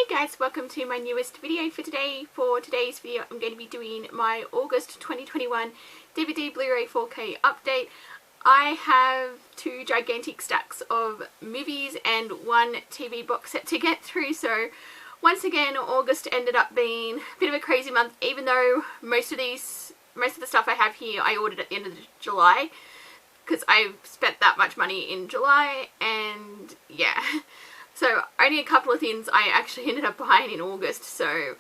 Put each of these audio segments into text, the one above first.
Hey guys, welcome to my newest video for today. For today's video I'm going to be doing my August 2021 DVD Blu-ray 4K update. I have two gigantic stacks of movies and one TV box set to get through, so once again August ended up being a bit of a crazy month, even though most of the stuff I have here I ordered at the end of July because I've spent that much money in July, and yeah. So only a couple of things I actually ended up buying in August, so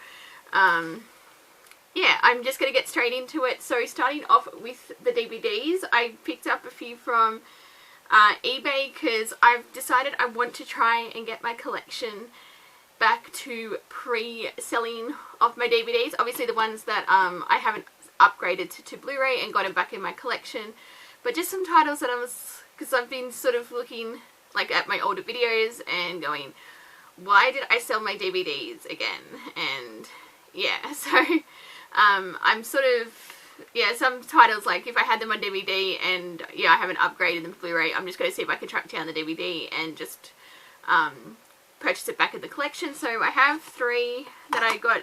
yeah, I'm just going to get straight into it. So starting off with the DVDs, I picked up a few from eBay because I've decided I want to try and get my collection back to pre-selling of my DVDs. Obviously the ones that I haven't upgraded to Blu-ray and got them back in my collection, but just some titles that because I've been sort of looking like at my older videos and going, why did I sell my DVDs again? And yeah, so I'm sort of, yeah, some titles, like if I had them on DVD and yeah, I haven't upgraded them to Blu-ray, I'm just going to see if I can track down the DVD and just purchase it back in the collection. So I have three that I got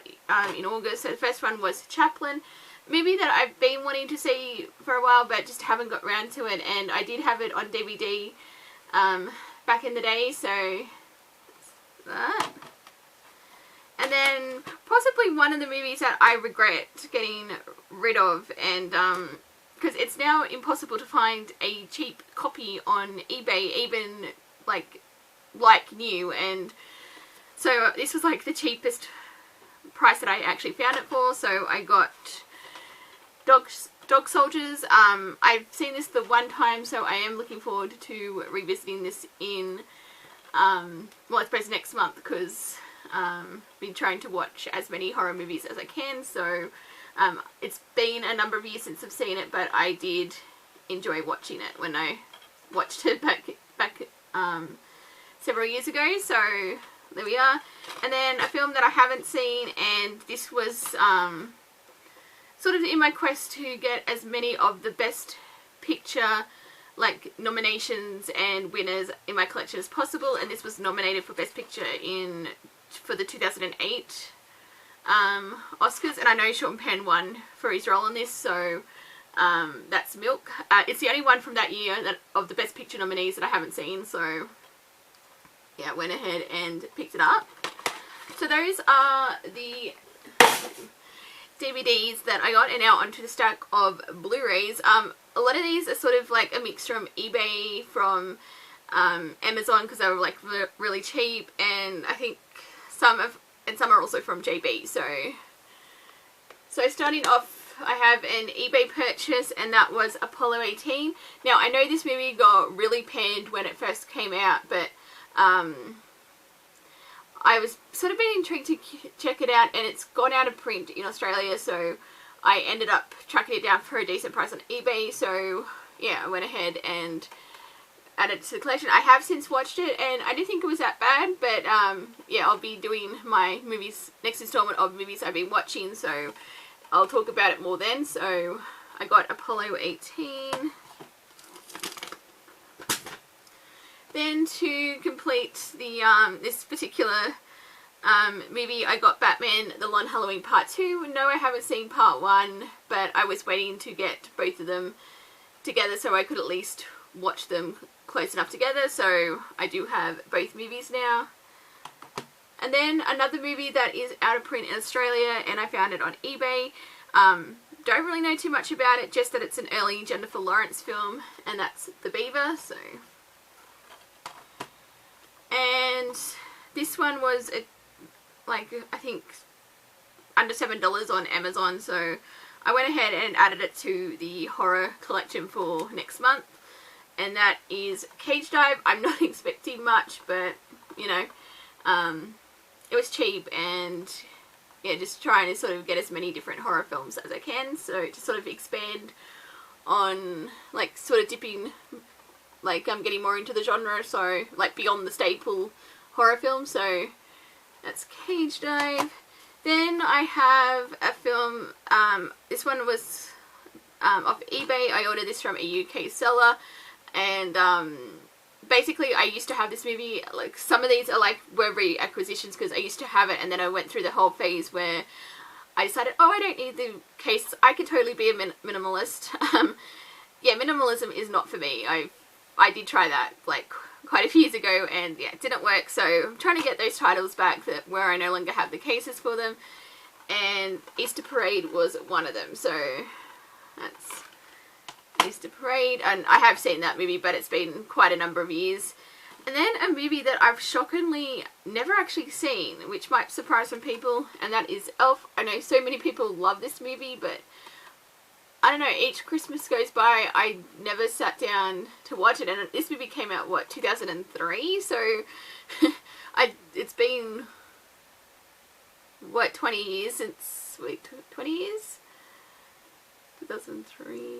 in August. So the first one was Chaplin, movie that I've been wanting to see for a while but just haven't got around to it, and I did have it on DVD back in the day, so that. And then possibly one of the movies that I regret getting rid of, and because it's now impossible to find a cheap copy on eBay, even like new, and so this was like the cheapest price that I actually found it for, so I got Dog Soldiers. I've seen this the one time, so I am looking forward to revisiting this in, well, I suppose next month, because I've been trying to watch as many horror movies as I can, so it's been a number of years since I've seen it, but I did enjoy watching it when I watched it back several years ago, so there we are. And then a film that I haven't seen, and this was sort of in my quest to get as many of the best picture like nominations and winners in my collection as possible, and this was nominated for best picture for the 2008 Oscars, and I know Sean Penn won for his role in this, so that's Milk. It's the only one from that year of the best picture nominees that I haven't seen, so yeah, I went ahead and picked it up. So those are the DVDs that I got, and now onto the stack of Blu-rays. A lot of these are sort of like a mix from eBay, from Amazon, because they were like really cheap, and I think some are also from JB. So starting off, I have an eBay purchase, and that was Apollo 18. Now I know this movie got really panned when it first came out, but I was sort of been intrigued to check it out, and it's gone out of print in Australia, so I ended up tracking it down for a decent price on eBay, so yeah, I went ahead and added it to the collection. I have since watched it, and I didn't think it was that bad, but yeah, I'll be doing my next installment of movies I've been watching, so I'll talk about it more then. So I got Apollo 18. Then to complete the this particular movie, I got Batman The Long Halloween Part 2. No, I haven't seen Part 1, but I was waiting to get both of them together so I could at least watch them close enough together, so I do have both movies now. And then another movie that is out of print in Australia, and I found it on eBay. Don't really know too much about it, just that it's an early Jennifer Lawrence film, and that's The Beaver, so. And this one was like, I think under $7 on Amazon, so I went ahead and added it to the horror collection for next month, and that is Cage Dive. I'm not expecting much, but you know, it was cheap, and yeah, just trying to sort of get as many different horror films as I can, so to sort of expand on, like, sort of dipping, like, I'm getting more into the genre, so like beyond the staple horror film. So that's Cage Dive. Then I have a film, this one was off eBay. I ordered this from a UK seller, and basically I used to have this movie, like some of these are like were reacquisitions because I used to have it, and then I went through the whole phase where I decided, oh, I don't need the case, I could totally be a minimalist. Yeah, minimalism is not for me. I did try that like quite a few years ago, and yeah, it didn't work, so I'm trying to get those titles back that where I no longer have the cases for them, and Easter Parade was one of them, so that's Easter Parade, and I have seen that movie, but it's been quite a number of years. And then a movie that I've shockingly never actually seen, which might surprise some people, and that is Elf. I know so many people love this movie, but I don't know, each Christmas goes by, I never sat down to watch it, and this movie came out, what, 2003? So, it's been, what, 20 years since, wait, 20 years? 2003...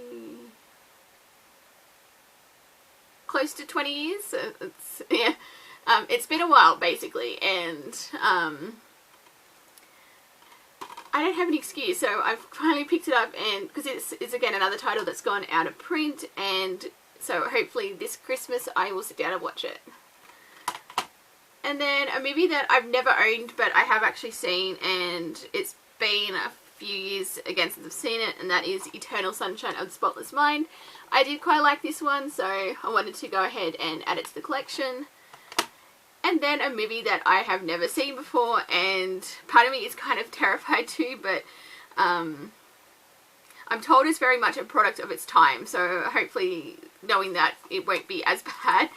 close to 20 years, so it's, yeah, it's been a while, basically, and, I don't have an excuse, so I've finally picked it up, and, because it's again another title that's gone out of print, and so hopefully this Christmas I will sit down and watch it. And then a movie that I've never owned, but I have actually seen, and it's been a few years again since I've seen it, and that is Eternal Sunshine of the Spotless Mind. I did quite like this one, so I wanted to go ahead and add it to the collection. And then a movie that I have never seen before, and part of me is kind of terrified too, but I'm told it's very much a product of its time, so hopefully knowing that it won't be as bad,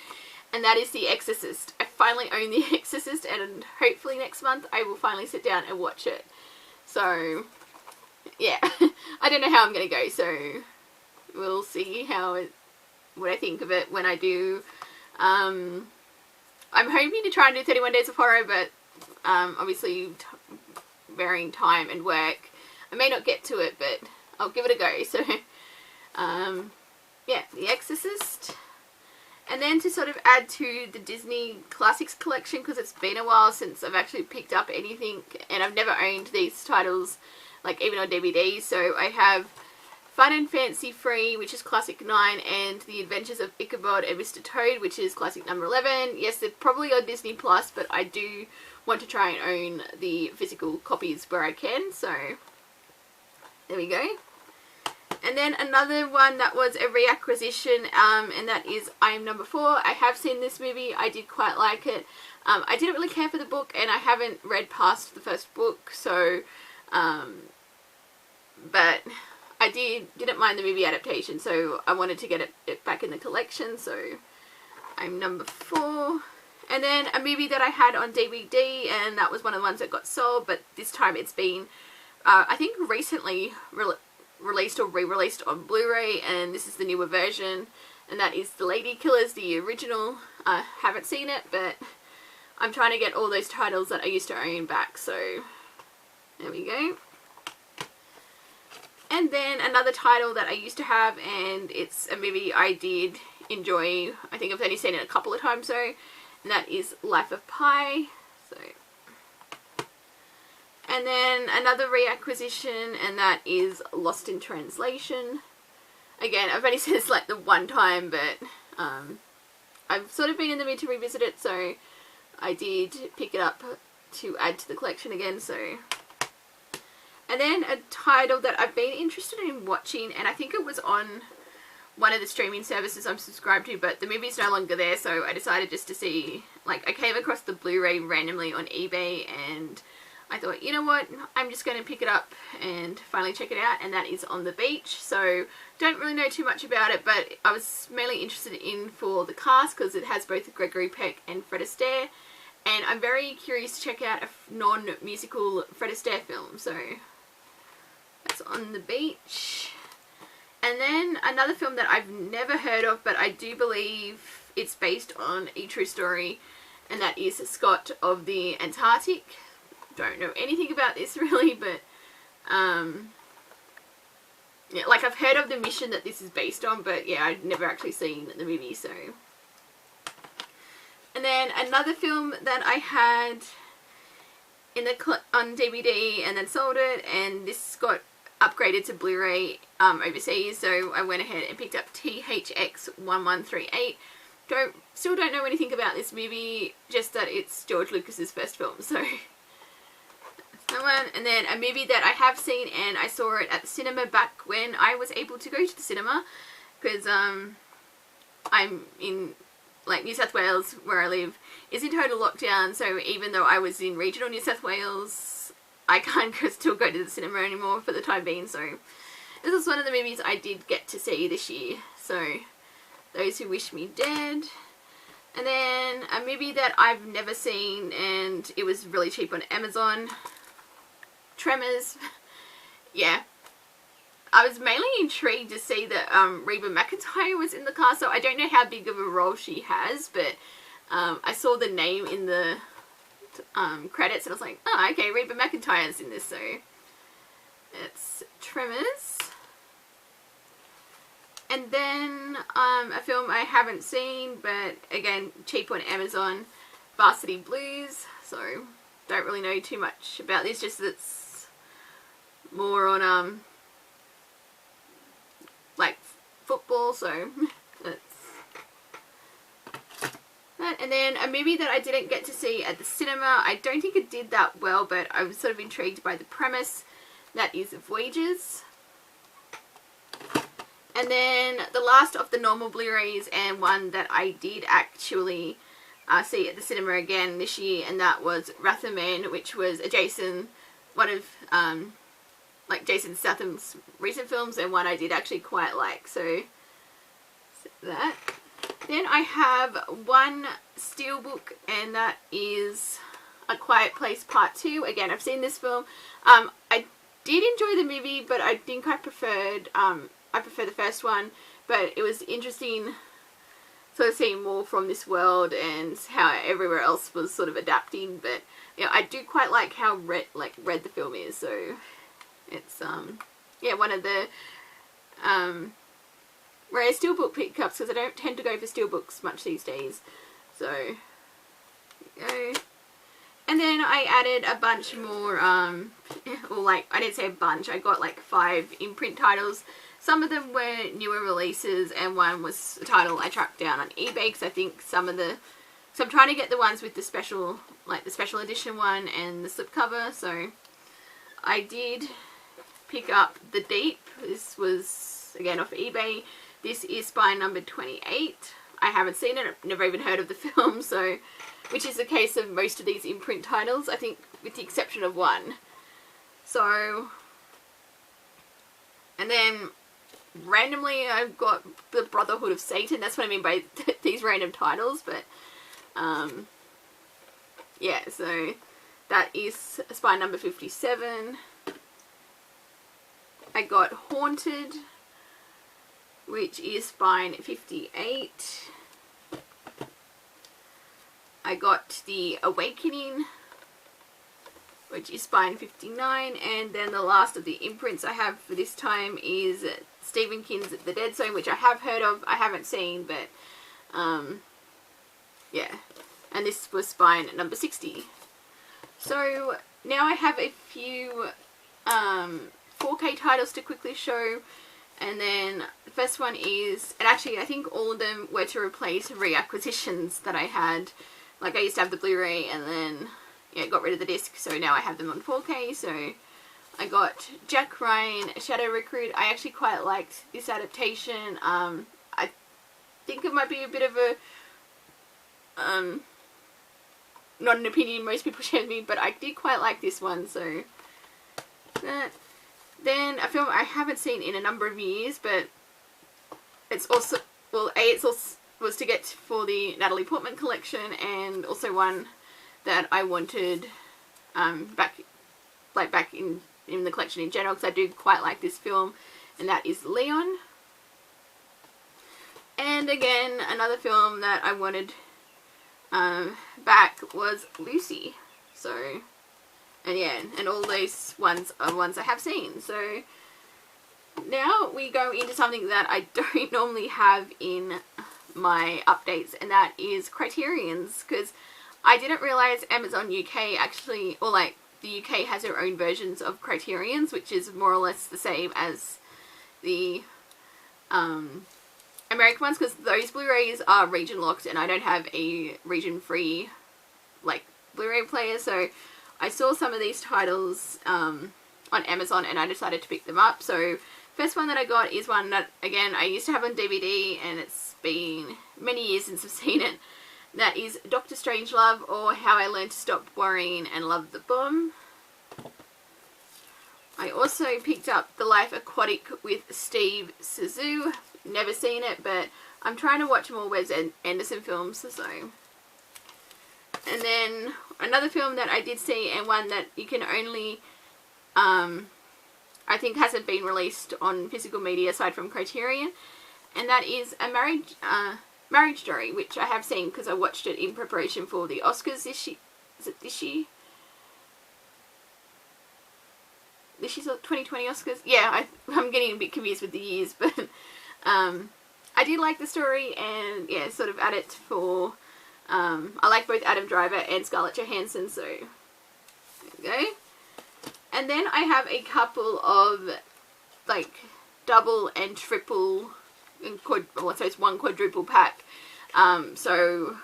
and that is The Exorcist. I finally own The Exorcist, and hopefully next month I will finally sit down and watch it. So, yeah, I don't know how I'm going to go, so we'll see what I think of it when I do. I'm hoping to try and do 31 Days of Horror, but obviously varying time and work, I may not get to it, but I'll give it a go. So, yeah, The Exorcist. And then to sort of add to the Disney Classics collection, because it's been a while since I've actually picked up anything, and I've never owned these titles, like even on DVD, so I have Fun and Fancy Free, which is classic 9, and The Adventures of Ichabod and Mr. Toad, which is classic number 11. Yes, they're probably on Disney Plus, but I do want to try and own the physical copies where I can, so there we go. And then another one that was a reacquisition, and that is I Am Number 4. I have seen this movie, I did quite like it. I didn't really care for the book, and I haven't read past the first book, so, but I didn't mind the movie adaptation, so I wanted to get it back in the collection, so I'm number 4. And then a movie that I had on DVD, and that was one of the ones that got sold, but this time it's been, I think recently released or re-released on Blu-ray, and this is the newer version, and that is The Lady Killers, the original. Haven't seen it, but I'm trying to get all those titles that I used to own back, so there we go. And then another title that I used to have, and it's a movie I did enjoy. I think I've only seen it a couple of times though, and that is Life of Pi. So, and then another reacquisition, and that is Lost in Translation. Again, I've only seen this like the one time, but I've sort of been in the mood to revisit it, so I did pick it up to add to the collection again, so. And then a title that I've been interested in watching, and I think it was on one of the streaming services I'm subscribed to, but the movie's no longer there, so I decided just to see, like, I came across the Blu-ray randomly on eBay, and I thought, you know what, I'm just going to pick it up and finally check it out, and that is On the Beach. So, don't really know too much about it, but I was mainly interested in for the cast, because it has both Gregory Peck and Fred Astaire, and I'm very curious to check out a non-musical Fred Astaire film, so that's On the Beach. And then another film that I've never heard of, but I do believe it's based on a true story, and that is Scott of the Antarctic. Don't know anything about this really, but yeah, like I've heard of the mission that this is based on, but yeah, I've never actually seen the movie, so. And then another film that I had on DVD and then sold it, and this got upgraded to Blu-ray overseas, so I went ahead and picked up THX 1138, still don't know anything about this movie, just that it's George Lucas's first film, so that one. And then a movie that I have seen, and I saw it at the cinema back when I was able to go to the cinema, because I'm in, like, New South Wales, where I live, is in total lockdown, so even though I was in regional New South Wales, I can't still go to the cinema anymore for the time being, so this is one of the movies I did get to see this year, so Those Who Wish Me Dead. And then a movie that I've never seen, and it was really cheap on Amazon, Tremors. Yeah. I was mainly intrigued to see that Reba McEntire was in the cast, so I don't know how big of a role she has, but I saw the name in the credits and I was like, oh, okay, Reba McEntire's in this, so it's Tremors. And then a film I haven't seen, but again, cheap on Amazon, Varsity Blues, so don't really know too much about this, just that it's more on like football, so that's that. And then a movie that I didn't get to see at the cinema, I don't think it did that well, but I was sort of intrigued by the premise, that is Voyagers. And then the last of the normal Blu-rays, and one that I did actually see at the cinema again this year, and that was Wrath of Man, which was one of like Jason Statham's recent films, and one I did actually quite like, so that. Then I have one steelbook, and that is A Quiet Place Part 2. Again, I've seen this film. I did enjoy the movie, but I think I preferred the first one, but it was interesting sort of seeing more from this world and how everywhere else was sort of adapting. But yeah, I do quite like how red the film is, so it's yeah, one of the rare steelbook pickups, because I don't tend to go for steelbooks much these days, so there you go. And then I added a bunch more, or like, I didn't say a bunch, I got like 5 imprint titles. Some of them were newer releases, and one was a title I tracked down on eBay, because I think some of the, so I'm trying to get the ones with the special, like the special edition one and the slipcover, so I did pick up The Deep. This was, again, off eBay. This is by number 28. I haven't seen it, I've never even heard of the film, so, which is the case of most of these imprint titles, I think, with the exception of one. So, and then randomly I've got The Brotherhood of Satan. That's what I mean by these random titles, but yeah, so that is spine number 57. I got Haunted, which is spine 58. I got The Awakening, which is spine 59, and then the last of the imprints I have for this time is Stephen King's The Dead Zone, which I have heard of, I haven't seen, but yeah, and this was spine number 60. So now I have a few 4K titles to quickly show, and then the first one is, and actually I think all of them were to replace reacquisitions that I had. Like, I used to have the Blu-ray and then, yeah, got rid of the disc, so now I have them on 4K. So I got Jack Ryan, Shadow Recruit. I actually quite liked this adaptation. I think it might be a bit of a, not an opinion most people share with me, but I did quite like this one, so that. Then a film I haven't seen in a number of years, but it's also, well, it's also was to get for the Natalie Portman collection, and also one that I wanted back in the collection in general, because I do quite like this film, and that is Leon. And again, another film that I wanted back was Lucy. So, and yeah, and all those ones are ones I have seen. So now we go into something that I don't normally have in my updates, and that is Criterions, because I didn't realize Amazon UK actually, or like the UK has their own versions of Criterions, which is more or less the same as the American ones, because those Blu-rays are region locked and I don't have a region free like Blu-ray player, so I saw some of these titles on Amazon and I decided to pick them up. So first one that I got is one that, again, I used to have on DVD and it's been many years since I've seen it. That is Dr. Strangelove, or How I Learned to Stop Worrying and Love the Bomb. I also picked up The Life Aquatic with Steve Zissou. Never seen it, but I'm trying to watch more Wes Anderson films, so. And then another film that I did see, and one that you can only, I think hasn't been released on physical media aside from Criterion, and that is A Marriage Story, which I have seen because I watched it in preparation for the Oscars this year. Is it this year? This year's 2020 Oscars? Yeah, I'm getting a bit confused with the years, but I did like the story, and yeah, sort of add it for, I like both Adam Driver and Scarlett Johansson, so there we go. And then I have a couple of like double and triple and one quadruple pack. So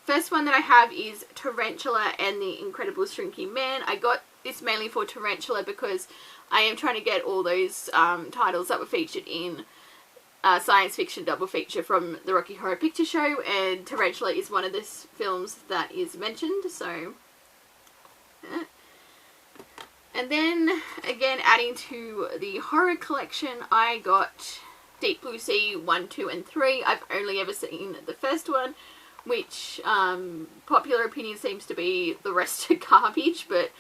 first one that I have is Tarantula and the Incredible Shrinking Man. I got this mainly for Tarantula because I am trying to get all those titles that were featured in science fiction double feature from the Rocky Horror Picture Show, and Tarantula is one of the films that is mentioned, so yeah. And then again, adding to the horror collection, I got Deep Blue Sea 1, 2 and 3. I've only ever seen the first one, which popular opinion seems to be the rest are garbage, but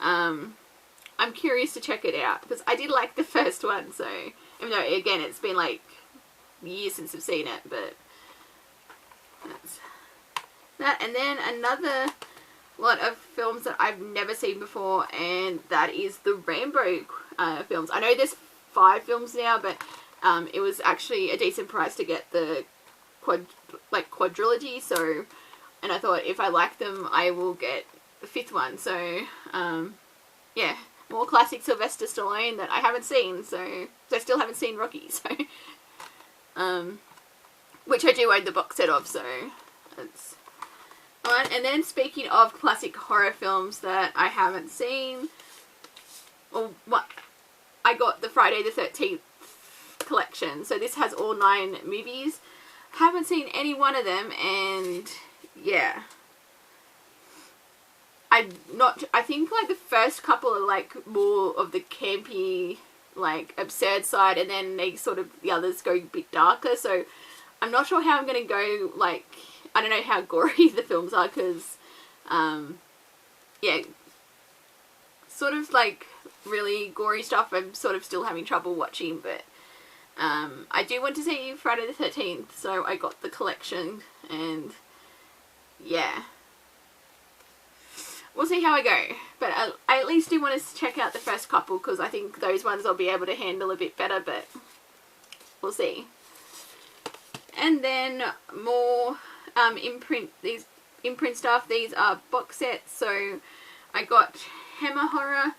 I'm curious to check it out because I did like the first one, so even though again it's been like years since I've seen it, but that's that. And then another lot of films that I've never seen before, and that is the Rambo films. I know there's 5 films now, but it was actually a decent price to get the quadrilogy, so, and I thought if I like them I will get the 5th one, so yeah, more classic Sylvester Stallone that I haven't seen, so I still haven't seen Rocky, so which I do own the box set of, so that's alright. And then speaking of classic horror films that I haven't seen, or what, I got the Friday the 13th collection, so this has all 9 movies. Haven't seen any one of them, and yeah, I think like the first couple are like more of the campy, like absurd side, and then they sort of, the others go a bit darker, so I'm not sure how I'm going to go, like, I don't know how gory the films are, because yeah, sort of like really gory stuff I'm sort of still having trouble watching, but I do want to see Friday the 13th, so I got the collection, and yeah, we'll see how I go, but I at least do want to check out the first couple, because I think those ones I'll be able to handle a bit better, but we'll see. And then more these imprint stuff. These are box sets, so I got Hammer Horror,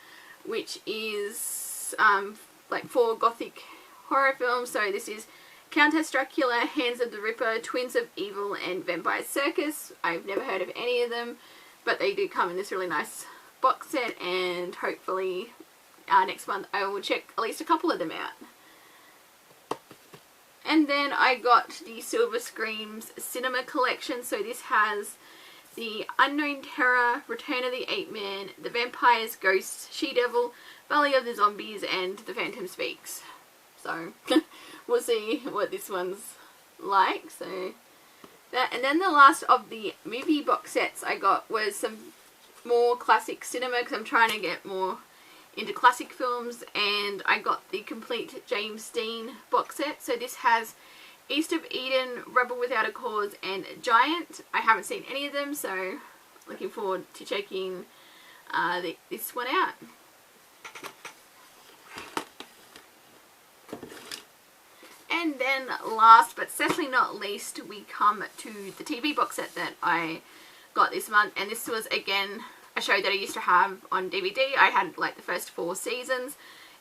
which is like 4 gothic horror films. So this is Countess Dracula, Hands of the Ripper, Twins of Evil, and Vampire Circus. I've never heard of any of them, but they do come in this really nice box set, and hopefully next month I will check at least a couple of them out. And then I got the Silver Screams Cinema Collection. So this has the Unknown Terror, Return of the Ape Man, The Vampires, Ghosts, She-Devil, Valley of the Zombies, and The Phantom Speaks. So we'll see what this one's like. So that, and then the last of the movie box sets I got was some more classic cinema, because I'm trying to get more into classic films, and I got the complete James Dean box set. So this has East of Eden, Rebel Without a Cause, and Giant. I haven't seen any of them, so looking forward to checking this one out. And then last but certainly not least, we come to the TV box set that I got this month, and this was again a show that I used to have on DVD. I had like the first 4 seasons.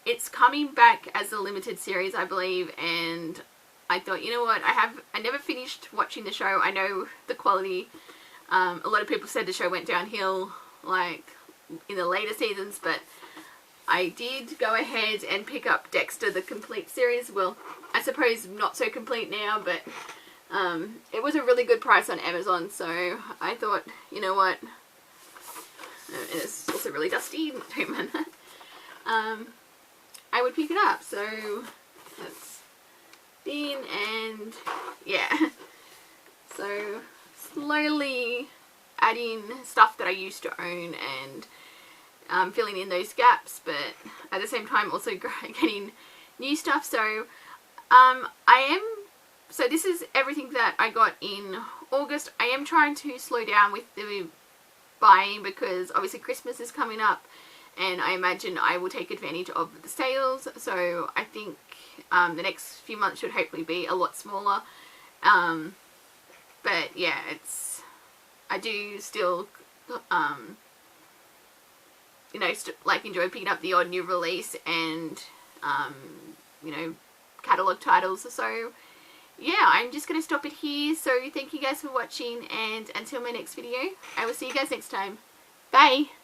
It's coming back as a limited series, I believe, and I thought, you know what, I never finished watching the show. I know the quality, a lot of people said the show went downhill like in the later seasons, but I did go ahead and pick up Dexter, the complete series. Well, I suppose not so complete now, but it was a really good price on Amazon, so I thought, you know what, it's also really dusty, don't mind that, I would pick it up. So that's in, and yeah, so slowly adding stuff that I used to own and filling in those gaps, but at the same time also getting new stuff. So so this is everything that I got in August. I am trying to slow down with the buying because obviously Christmas is coming up, and I imagine I will take advantage of the sales. So I think the next few months should hopefully be a lot smaller. But yeah, I do still you know, like enjoy picking up the odd new release and you know, catalogue titles. So yeah, I'm just going to stop it here. So thank you guys for watching, and until my next video, I will see you guys next time. Bye!